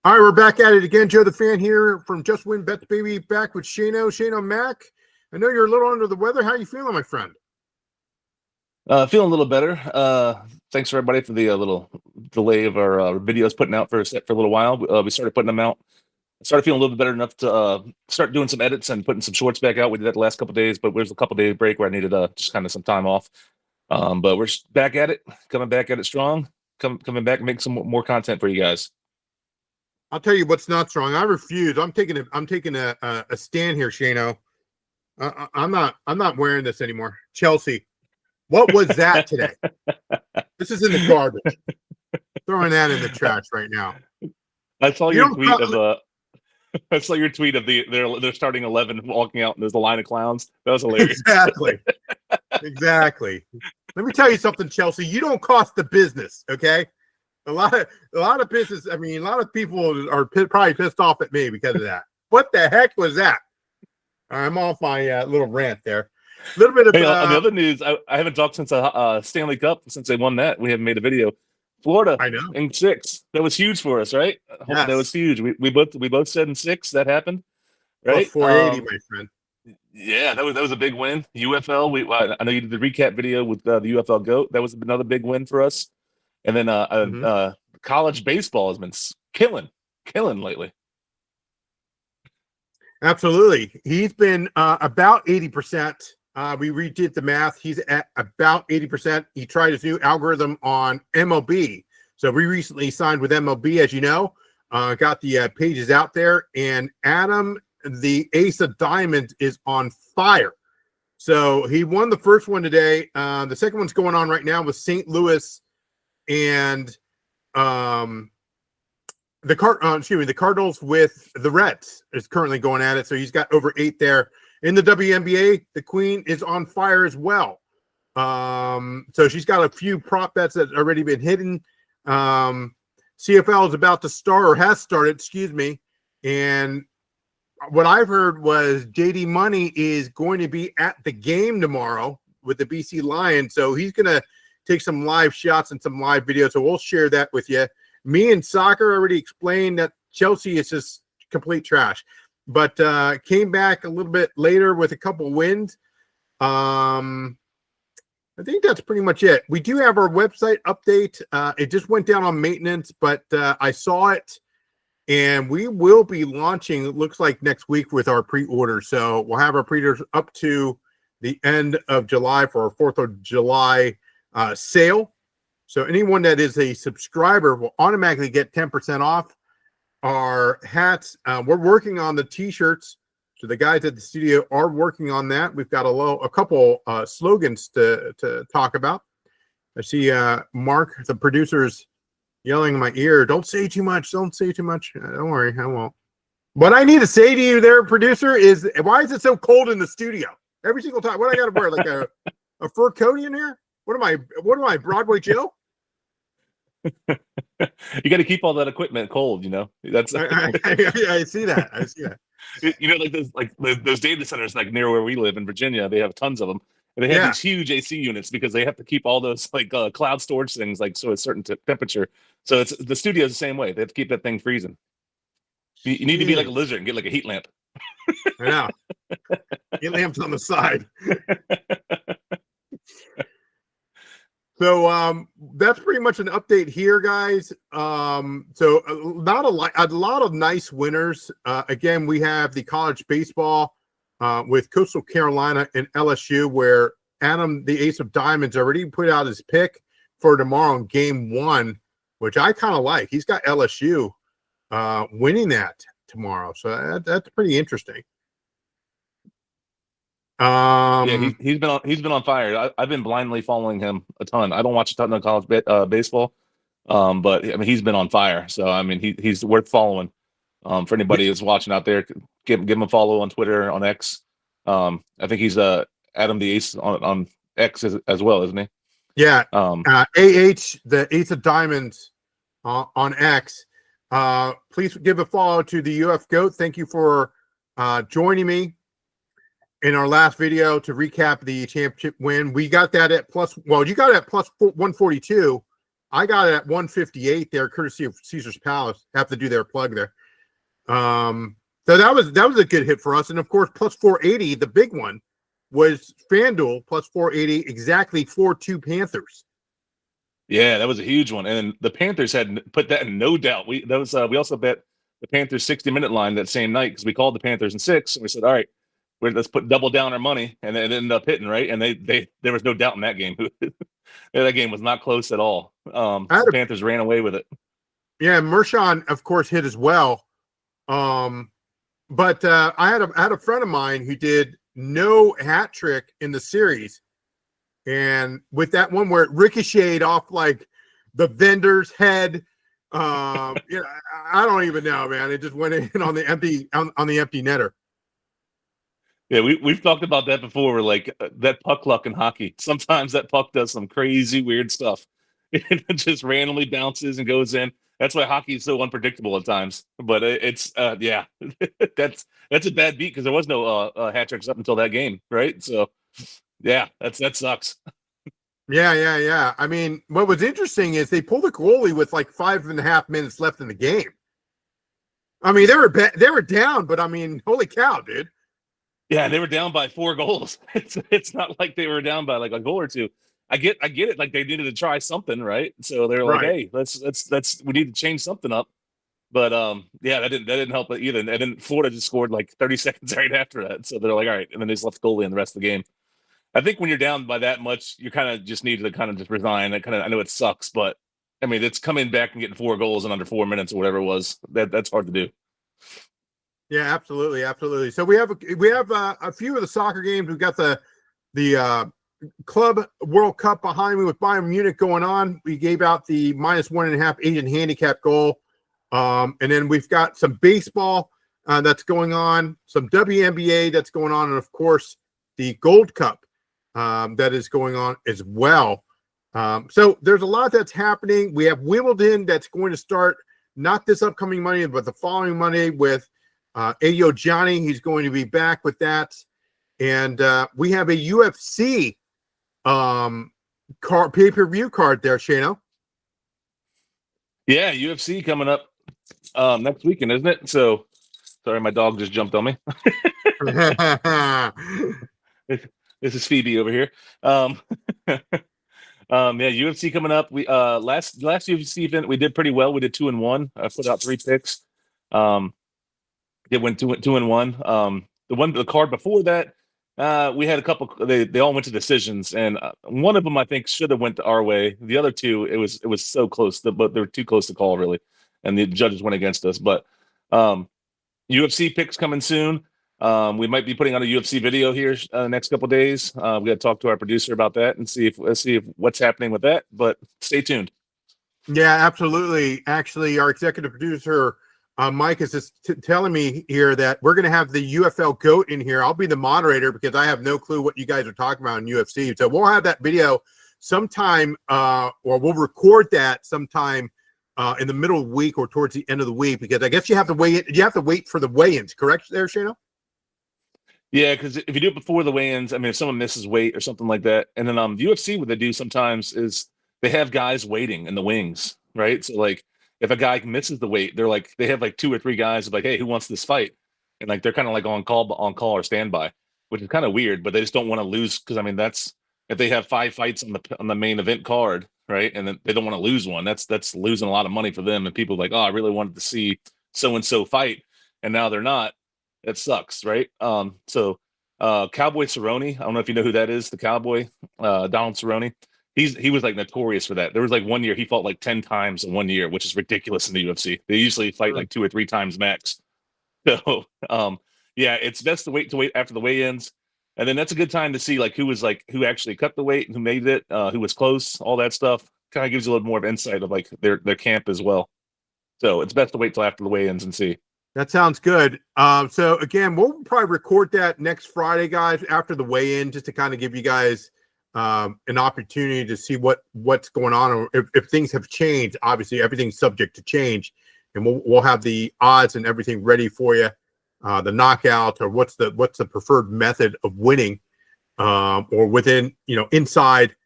All right, we're back at it again. Joe the Fan here from JustWinBetsBaby, back with Shano Mac. I know you're a little under the weather. How you feeling, my friend? Feeling a little better. Thanks for everybody for the little delay of our videos putting out for a little while. We started putting them out. I started feeling a little bit better enough to start doing some edits and putting some shorts back out. We did that the last couple of days, but there's a couple day break where I needed just kind of some time off. But we're back at it, coming back at it strong, coming back, make some more content for you guys. I'll tell you what's not strong. I refuse. I'm taking a stand here, Shano. I'm not wearing this anymore. Chelsea, what was that today? This is in the garbage. Throwing that in the trash right now. I saw your tweet of I saw your tweet of they're starting 11 walking out and there's a line of clowns. That was hilarious. Exactly. Let me tell you something, Chelsea. You don't cost the business, okay? A lot of business. I mean, a lot of people are probably pissed off at me because of that. What the heck was that? I'm off my little rant there. A little bit of on the other news. I haven't talked since Stanley Cup since they won that. We haven't made a video. Florida, I know, in 6. That was huge for us, right? Yes. That was huge. We both said in 6 that happened, right? Plus 480, my friend. Yeah, that was a big win. UFL. I know you did the recap video with the UFL GOAT. That was another big win for us. And then college baseball has been killing lately. Absolutely, he's been about 80%. We redid the math. He's at about 80%. He tried his new algorithm on MLB. So we recently signed with MLB, as you know. Got the pages out there, and Adam, the Ace of Diamonds, is on fire. So he won the first one today. The second one's going on right now with St. Louis and the Cardinals with the Reds is currently going at it. So he's got over 8 there. In the WNBA, the Queen is on fire as well. So she's got a few prop bets that have already been hidden. CFL is about to start, or has started, excuse me. And what I've heard was JD Money is going to be at the game tomorrow with the BC Lions. So he's going to take some live shots and some live videos. So we'll share that with you. Me and soccer already explained that Chelsea is just complete trash, but came back a little bit later with a couple wins. I think that's pretty much it. We do have our website update. It just went down on maintenance, but I saw it, and we will be launching, it looks like, next week with our pre-order. So we'll have our pre-orders up to the end of July for our 4th of July sale. So anyone that is a subscriber will automatically get 10% off our hats. We're working on the t-shirts. So the guys at the studio are working on that. We've got a couple slogans to talk about. I see Mark, the producer's yelling in my ear, don't say too much. Don't say too much. Don't worry, I won't. What I need to say to you there, producer, is why is it so cold in the studio? Every single time. What I got to wear, like a fur coat in here? What am I, Broadway Joe? You got to keep all that equipment cold, you know. That's I see that. I see that. You know, like those data centers, like near where we live in Virginia, they have tons of them. And they have these huge AC units because they have to keep all those like cloud storage things like so a certain temperature. So it's the studio's the same way. They have to keep that thing freezing. You need to be like a lizard and get like a heat lamp. I know. Heat lamps on the side. So that's pretty much an update here, guys. So not a lot of nice winners. Again, we have the college baseball with Coastal Carolina and LSU, where Adam, the Ace of Diamonds, already put out his pick for tomorrow in game 1, which I kind of like. He's got LSU winning that tomorrow, so that's pretty interesting. Yeah, he's been on fire. I've been blindly following him a ton. I don't watch a ton of college baseball, but I mean he's been on fire. So I mean he's worth following. For anybody who's watching out there, give him a follow on Twitter, on X. I think he's Adam the Ace on X as well, isn't he? Yeah. The Ace of Diamonds on X. Please give a follow to the UF GOAT. Thank you for joining me in our last video to recap the championship win. We got that at you got it at plus 142. I got it at 158 there, courtesy of Caesar's Palace. Have to do their plug there. So that was a good hit for us. And of course, plus 480, the big one was FanDuel plus 480, exactly 4-2 Panthers. Yeah, that was a huge one. And the Panthers had put that in no doubt. We also bet the Panthers 60-minute line that same night because we called the Panthers in 6 and we said, all right, let's put double down our money, and it ended up hitting, right? And they there was no doubt in that game. That game was not close at all. The Panthers ran away with it. Yeah, Mershon, of course, hit as well. But I had a friend of mine who did no hat trick in the series, and with that one where it ricocheted off like the vendor's head, I don't even know, man. It just went in on the empty netter. Yeah, we've talked about that before. We're like that puck luck in hockey. Sometimes that puck does some crazy weird stuff. It just randomly bounces and goes in. That's why hockey is so unpredictable at times. But it's yeah, that's a bad beat because there was no hat tricks up until that game, right? So yeah, that sucks. Yeah. I mean, what was interesting is they pulled the goalie with like 5.5 minutes left in the game. I mean, they were down, but I mean, holy cow, dude. Yeah, they were down by 4 goals. It's not like they were down by like a goal or two. I get it. Like they needed to try something, right? So they're like, hey, let's we need to change something up. But yeah, that didn't help it either. And then Florida just scored like 30 seconds right after that. So they're like, all right, and then they just left goalie in the rest of the game. I think when you're down by that much, you kind of just need to kind of just resign. I know it sucks, but I mean, it's coming back and getting 4 goals in under 4 minutes or whatever it was. That's hard to do. Yeah, absolutely. So we have a few of the soccer games. We've got the Club World Cup behind me with Bayern Munich going on. We gave out the -1.5 Asian handicap goal, and then we've got some baseball that's going on, some WNBA that's going on, and of course the Gold Cup that is going on as well. So there's a lot that's happening. We have Wimbledon that's going to start not this upcoming Monday, but the following Monday with Ayo Johnny. He's going to be back with that. And we have a UFC pay-per-view card there, Shano. Yeah, UFC coming up next weekend, isn't it? So, sorry, my dog just jumped on me. This is Phoebe over here. Yeah, UFC coming up. We last UFC event we did pretty well. We did 2-1. I put out 3 picks. It went 2-1. The card before that, we had a couple. They all went to decisions, and one of them I think should have went our way. The other 2, it was so close, but they were too close to call really, and the judges went against us. But UFC picks coming soon. We might be putting out a UFC video here next couple days. We got to talk to our producer about that and see if what's happening with that. But stay tuned. Yeah, absolutely. Actually, our executive producer. Mike is just telling me here that we're going to have the UFL GOAT in here. I'll be the moderator because I have no clue what you guys are talking about in UFC. So we'll have that video sometime, or we'll record that sometime in the middle of the week or towards the end of the week, because I guess you have to wait for the weigh-ins, correct there, Shano? Yeah, because if you do it before the weigh-ins, I mean, if someone misses weight or something like that, and then UFC, what they do sometimes is they have guys waiting in the wings, right? So like, if a guy misses the weight, they have like 2 or 3 guys like, hey, who wants this fight? And like they're kind of like on call or standby, which is kind of weird, but they just don't want to lose because I mean that's if they have 5 fights on the main event card, right? And then they don't want to lose one. That's losing a lot of money for them. And people are like, oh, I really wanted to see so and so fight, and now they're not. That sucks, right? So Cowboy Cerrone, I don't know if you know who that is, the Cowboy, Donald Cerrone. He was like notorious for that. There was like 1 year he fought like 10 times in 1 year, which is ridiculous in the UFC. They usually fight like 2 or 3 times max. So yeah, it's best to wait after the weigh-ins, and then that's a good time to see like who actually cut the weight, who made it, who was close, all that stuff. Kind of gives you a little more of insight of like their camp as well. So it's best to wait till after the weigh-ins and see. That sounds good. So again, we'll probably record that next Friday, guys, after the weigh-in, just to kind of give you guys an opportunity to see what's going on, or if things have changed. Obviously, everything's subject to change, and we'll have the odds and everything ready for you. The knockout, or what's the preferred method of winning, or within inside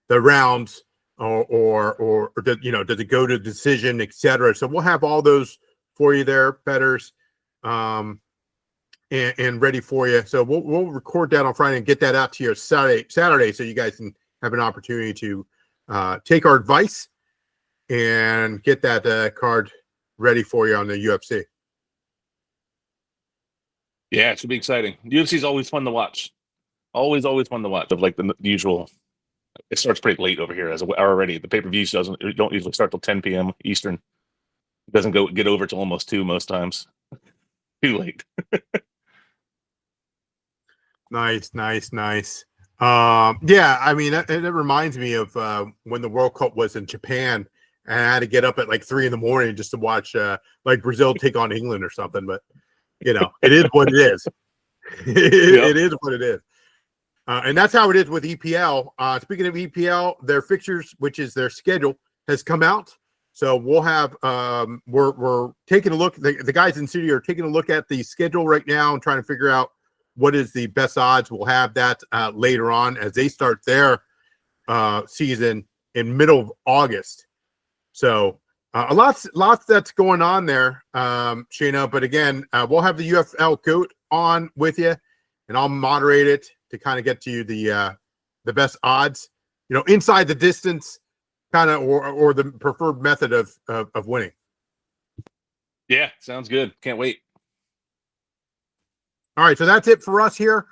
the rounds. or does, does it go to decision, etc. So we'll have all those for you there, bettors, and ready for you. So we'll record that on Friday and get that out to you Saturday, so you guys can have an opportunity to take our advice and get that card ready for you on the UFC. Yeah, it should be exciting. UFC is always fun to watch. Always fun to watch. Of like the usual. It starts pretty late over here as already. The pay-per-views don't usually start till 10 p.m. Eastern. It doesn't get over till almost 2 most times. Too late. Nice. Yeah, I mean, it reminds me of when the World Cup was in Japan, and I had to get up at like 3 a.m. just to watch like Brazil take on England or something. But it is what it is. It is what it is. And that's how it is with EPL. Speaking of EPL, their fixtures, which is their schedule, has come out. So we'll have we're taking a look. The guys in studio are taking a look at the schedule right now and trying to figure out what is the best odds. We'll have that later on as they start their season in middle of August. So lots that's going on there, Shayna. But again, we'll have the UFL GOAT on with you, and I'll moderate it to kind of get to you the best odds, inside the distance, kind of, or the preferred method of winning. Yeah, sounds good. Can't wait. All right, so that's it for us here.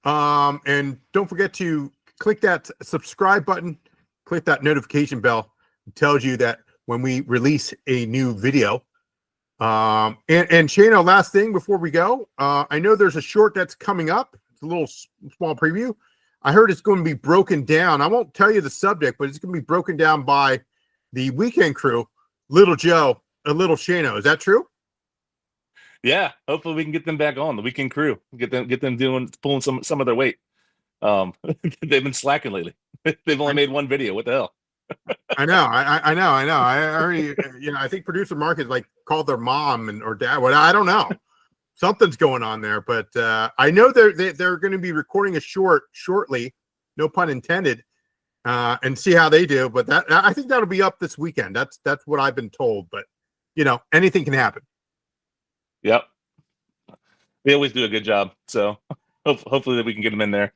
And don't forget to click that subscribe button, click that notification bell. It tells you that when we release a new video. And Shayna, last thing before we go, I know there's a short that's coming up. It's a little small preview. I heard it's going to be broken down. I won't tell you the subject, but it's going to be broken down by the Weekend Crew, Little Joe and Little Shayna. Is that true? Yeah, hopefully we can get them back on the Weekend Crew. Get them pulling some of their weight. They've been slacking lately. They've only made one video. What the hell? I know. I already, I think producer Mark has like called their mom or dad. What, I don't know. Something's going on there, but I know they're going to be recording a shortly, no pun intended, and see how they do. But I think that'll be up this weekend. That's what I've been told. But anything can happen. Yep, they always do a good job. So hopefully that we can get them in there.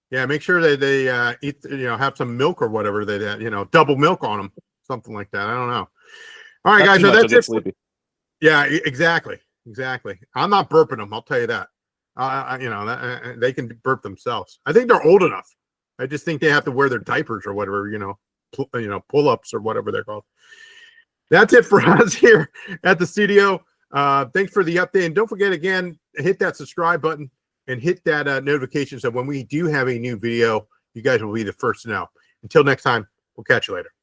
Yeah, make sure that they eat, have some milk or whatever they, double milk on them, something like that. I don't know. All right, guys, so that's it. Sleepy. Yeah, exactly. I'm not burping them. I'll tell you that. They can burp themselves. I think they're old enough. I just think they have to wear their diapers or whatever, pull-ups or whatever they're called. That's it for us here at the studio. Thanks for the update. And don't forget, again, hit that subscribe button and hit that notification so when we do have a new video, you guys will be the first to know. Until next time, we'll catch you later.